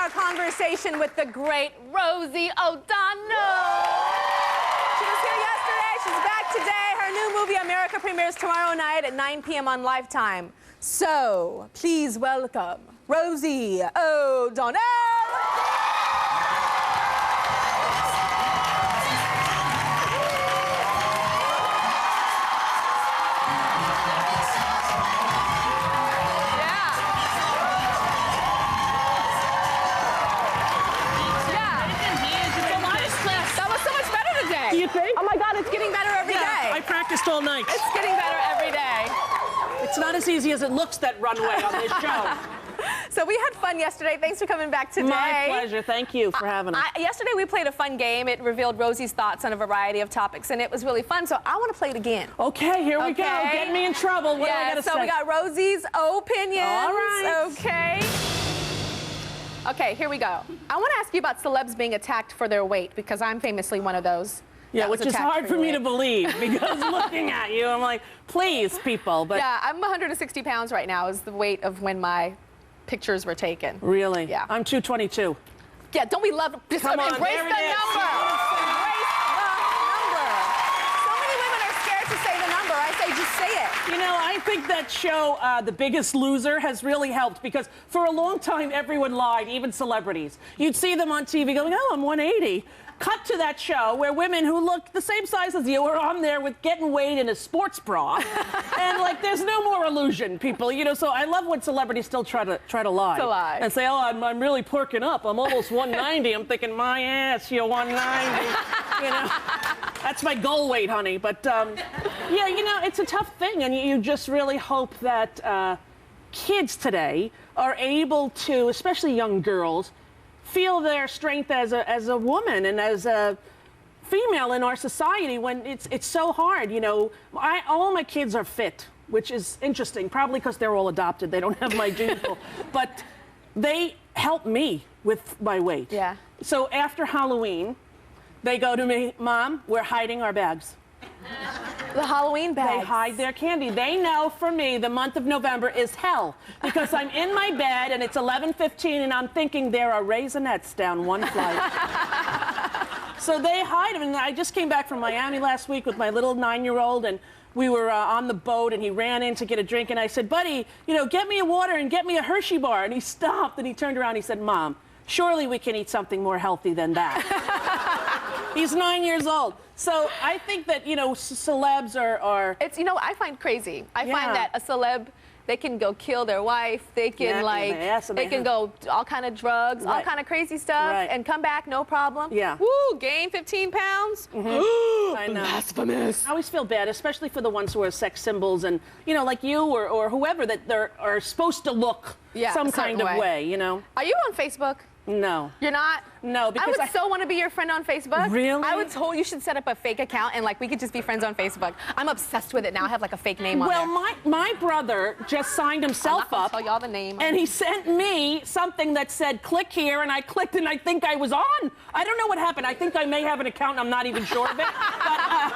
our conversation with the great Rosie O'Donnell. She was here yesterday. She's back today. Her new movie, America, premieres tomorrow night at 9 p.m. on Lifetime. So, please welcome Rosie O'Donnell. Do you think? Oh my God, it's getting better every day. I practiced all night. It's getting better every day. It's not as easy as it looks, that runway on this show. So we had fun yesterday. Thanks for coming back today. My pleasure. Thank you for having us. Yesterday we played a fun game. It revealed Rosie's thoughts on a variety of topics, and it was really fun. So I want to play it again. Okay, here we go. Get me in trouble. What do I gotta say? So we got Rosie's opinions. All right. Okay. Okay, here we go. I want to ask you about celebs being attacked for their weight, because I'm famously one of those. Yeah, which is hard for me to believe, because looking at you, I'm like, please, people. But yeah, I'm 160 pounds right now, is the weight of when my pictures were taken. Really? Yeah. I'm 222. Yeah, don't we love, just Come on, embrace the number. Embrace the number. So many women are scared to say the number. I say, just say it. You know, I think that show, The Biggest Loser, has really helped, because for a long time, everyone lied, even celebrities. You'd see them on TV going, oh, I'm 180. Cut to that show where women who look the same size as you are on there with getting weighed in a sports bra, and like there's no more illusion, people. You know, so I love when celebrities still try to lie. To lie. And say, oh, I'm really perking up. I'm almost 190. I'm thinking, my ass, you're 190. You know, that's my goal weight, honey. But yeah, you know, it's a tough thing, and you just really hope that kids today are able to, especially young girls, feel their strength as a woman and as a female in our society when it's so hard. You know, all my kids are fit, which is interesting, probably because they're all adopted. They don't have my gene pool, but they help me with my weight. Yeah. So after Halloween, they go to me, Mom, we're hiding our bags. The Halloween bags. They hide their candy. They know for me the month of November is hell, because I'm in my bed and it's 11:15 and I'm thinking there are Raisinets down one flight. So they hide them. And I just came back from Miami last week with my little 9-year-old, and we were on the boat, and he ran in to get a drink, and I said, buddy, you know, get me a water and get me a Hershey bar. And he stopped and he turned around and he said, Mom, surely we can eat something more healthy than that. He's 9 years old. So I think that, you know, celebs are... It's, you know, I find crazy. I find that a celeb, they can go kill their wife. They can, they can go all kind of drugs, all kind of crazy stuff, and come back, no problem. Yeah. Woo, gain 15 pounds. I know. Blasphemous. I always feel bad, especially for the ones who are sex symbols and, you know, like you or whoever, that are supposed to look some kind of way, you know. Are you on Facebook? No. You're not? No, because I would so want to be your friend on Facebook. Really? I would totally, you should set up a fake account and like we could just be friends on Facebook. I'm obsessed with it now. I have like a fake name on there. Well, my brother just signed himself up. Tell y'all the name. And he sent me something that said, click here, and I clicked and I think I was on. I don't know what happened. I think I may have an account and I'm not even sure of it.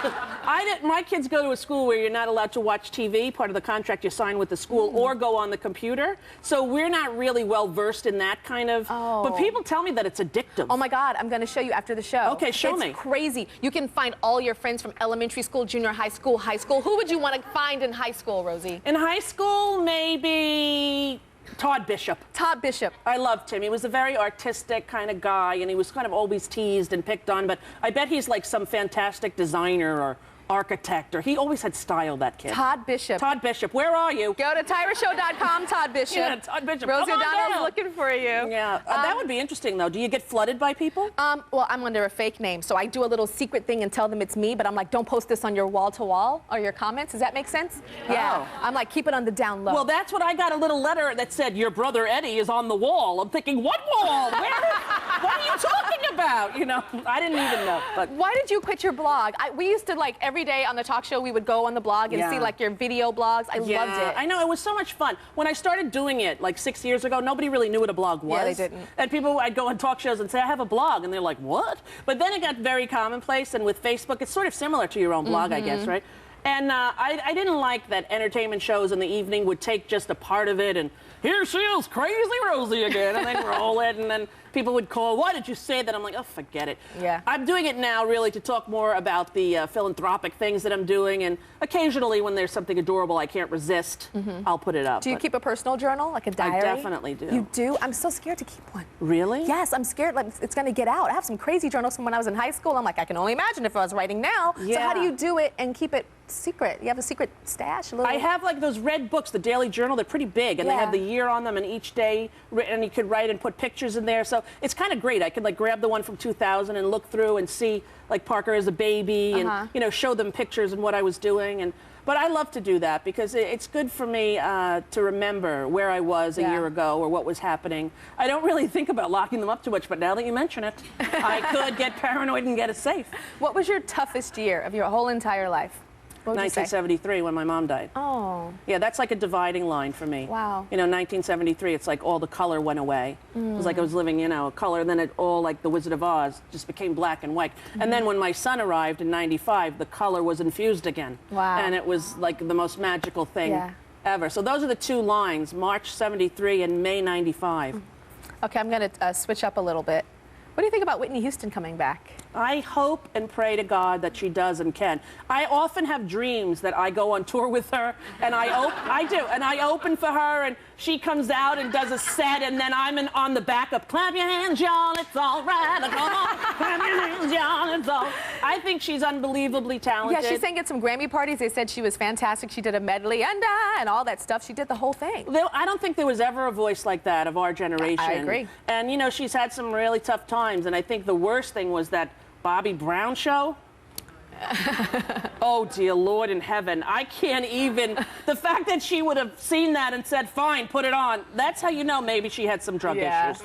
But my kids go to a school where you're not allowed to watch TV, part of the contract you sign with the school, or go on the computer. So we're not really well versed in that kind of, but people tell me that it's addictive. Oh my God, I'm gonna show you after the show. Okay, show me. It's crazy. You can find all your friends from elementary school, junior high school, high school. Who would you want to find in high school, Rosie? In high school, maybe Todd Bishop. Todd Bishop. I loved him. He was a very artistic kind of guy, and he was kind of always teased and picked on, but I bet he's like some fantastic designer or architect, or he always had style, that kid. Todd Bishop. Todd Bishop, where are you? Go to TyraShow.com, Todd Bishop. Yeah, Todd Bishop. Rosie O'Donnell's looking for you. Yeah, that would be interesting, though. Do you get flooded by people? Well, I'm under a fake name, so I do a little secret thing and tell them it's me, but I'm like, don't post this on your wall-to-wall or your comments. Does that make sense? Yeah. I'm like, keep it on the down low. Well, that's what I got, a little letter that said, your brother Eddie is on the wall. I'm thinking, what wall? What are you talking about? You know, I didn't even know. But why did you quit your blog? We used to, like, every day on the talk show, we would go on the blog and see like your video blogs. I loved it. I know, it was so much fun. When I started doing it like 6 years ago, nobody really knew what a blog was. Yeah, they didn't. And people, I'd go on talk shows and say, I have a blog, and they're like, what? But then it got very commonplace, and with Facebook, it's sort of similar to your own blog, I guess, right? And I didn't like that entertainment shows in the evening would take just a part of it, and here she is, crazy Rosie again, and then roll it, and then people would call, why did you say that? I'm like, oh, forget it. Yeah. I'm doing it now, really, to talk more about the philanthropic things that I'm doing, and occasionally when there's something adorable I can't resist, I'll put it up. Do you keep a personal journal, like a diary? I definitely do. You do? I'm so scared to keep one. Really? Yes, I'm scared like it's going to get out. I have some crazy journals from when I was in high school. I'm like, I can only imagine if I was writing now. Yeah. So how do you do it and keep it secret? You have a secret stash? I have like those red books, the Daily Journal. They're pretty big, and they have the year on them, and each day, and you could write and put pictures in there. So it's kind of great. I could like grab the one from 2000 and look through and see like Parker as a baby, and you know, show them pictures and what I was doing. But I love to do that because it's good for me to remember where I was a year ago or what was happening. I don't really think about locking them up too much, but now that you mention it, I could get paranoid and get a safe. What was your toughest year of your whole entire life? 1973, when my mom died. Oh. Yeah, that's like a dividing line for me. Wow. You know, 1973, it's like all the color went away. It was like I was living, you know, color, and then it all, like the Wizard of Oz, just became black and white. And then when my son arrived in 95, the color was infused again. Wow. And it was like the most magical thing ever. So those are the two lines, March 73 and May 95. Okay, I'm going to switch up a little bit. What do you think about Whitney Houston coming back? I hope and pray to God that she does and can. I often have dreams that I go on tour with her, and I do, and I open for her, and she comes out and does a set, and then I'm on the backup. Clap your hands, y'all, it's all right. Come on, clap your hands, y'all, it's all. I think she's unbelievably talented. Yeah, she sang at some Grammy parties. They said she was fantastic. She did a medley and all that stuff. She did the whole thing. I don't think there was ever a voice like that of our generation. I agree. And, you know, she's had some really tough times, and I think the worst thing was that Bobby Brown show. Oh, dear Lord in heaven. I can't even. The fact that she would have seen that and said, fine, put it on, that's how you know maybe she had some drug issues.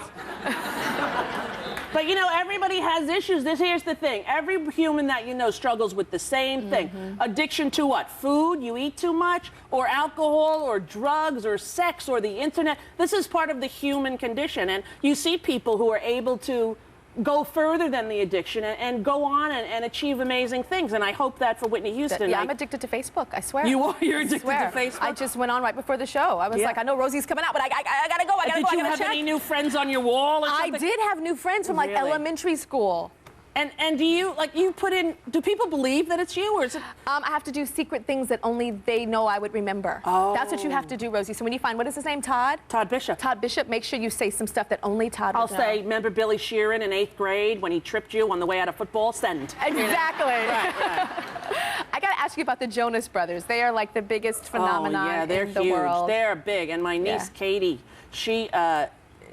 But, you know, everybody has issues. Here's the thing. Every human that you know struggles with the same thing. Addiction to what? Food? You eat too much? Or alcohol? Or drugs? Or sex? Or the internet? This is part of the human condition. And you see people who are able to go further than the addiction and go on and achieve amazing things. And I hope that for Whitney Houston. Yeah, I'm addicted to Facebook, I swear. You are? You're addicted to Facebook? I just went on right before the show. I was like, I know Rosie's coming out, but I gotta go, I gotta go, Did you have any new friends on your wall or something? I did have new friends from like elementary school. And do you, like, you put in, do people believe that it's you, or is it? I have to do secret things that only they know I would remember. Oh. That's what you have to do, Rosie. So when you find, what is his name, Todd? Todd Bishop. Todd Bishop, make sure you say some stuff that only Todd would know. I'll say, remember Billy Sheeran in 8th grade when he tripped you on the way out of football? Send. Exactly. Right. I got to ask you about the Jonas Brothers. They are like the biggest phenomenon in the world. They're big. And my niece, Katie, she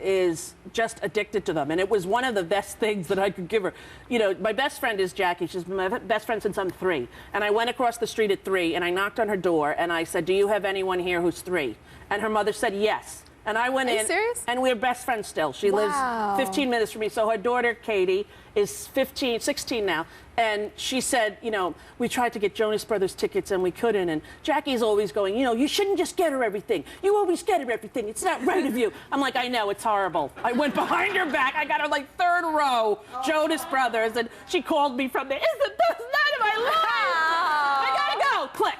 is just addicted to them, and it was one of the best things that I could give her. You know, my best friend is Jackie. She's my best friend since I'm 3, and I went across the street at 3 and I knocked on her door and I said, do you have anyone here who's 3? And her mother said yes. And I went in. Are you serious? And we're best friends still. She lives 15 minutes from me. So her daughter, Katie, is 16 now. And she said, you know, we tried to get Jonas Brothers tickets and we couldn't. And Jackie's always going, you know, you shouldn't just get her everything. You always get her everything. It's not right of you. I'm like, I know, it's horrible. I went behind her back. I got her like 3rd row, Jonas Brothers. And she called me from there. Isn't this night of my life? I gotta go. Click.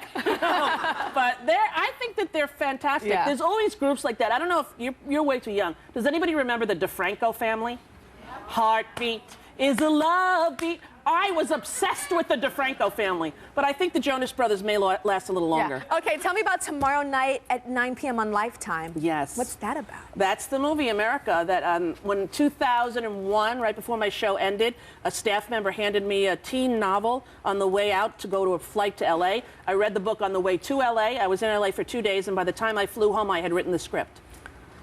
But I think that they're fantastic. Yeah. There's always groups like that. I don't know if you're way too young. Does anybody remember the DeFranco family? Heartbeat is a love beat. I was obsessed with the DeFranco family, but I think the Jonas Brothers may last a little longer. Yeah. Okay, tell me about tomorrow night at 9 p.m. on Lifetime. Yes. What's that about? That's the movie America that when 2001, right before my show ended, a staff member handed me a teen novel on the way out to go to a flight to L.A. I read the book on the way to L.A. I was in L.A. for 2 days, and by the time I flew home, I had written the script.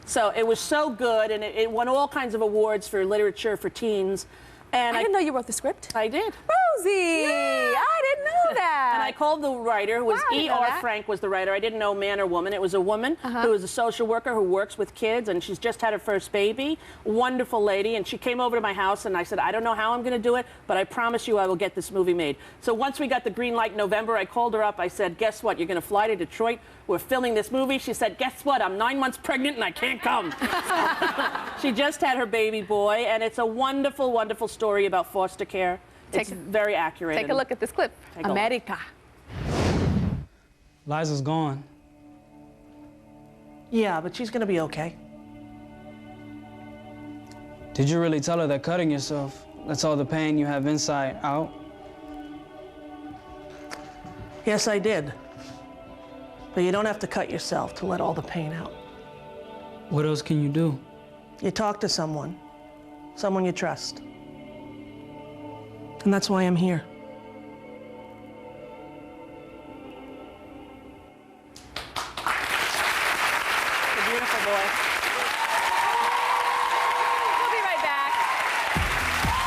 So it was so good, and it won all kinds of awards for literature for teens. And I didn't know you wrote the script. I did. Rosie! Yeah. I didn't know that. And I called the writer, who was E.R. Frank was the writer. I didn't know man or woman. It was a woman who is a social worker who works with kids, and she's just had her first baby. Wonderful lady. And she came over to my house, and I said, I don't know how I'm going to do it, but I promise you I will get this movie made. So once we got the green light in November, I called her up. I said, guess what? You're going to fly to Detroit. We're filming this movie. She said, guess what? I'm 9 months pregnant, and I can't come. She just had her baby boy, and it's a wonderful, wonderful story about foster care. It's very accurate. Take a look at this clip. America. Liza's gone. Yeah, but she's gonna be okay. Did you really tell her that cutting yourself lets all the pain you have inside out? Yes, I did. But you don't have to cut yourself to let all the pain out. What else can you do? You talk to someone you trust. And that's why I'm here. You're a beautiful boy.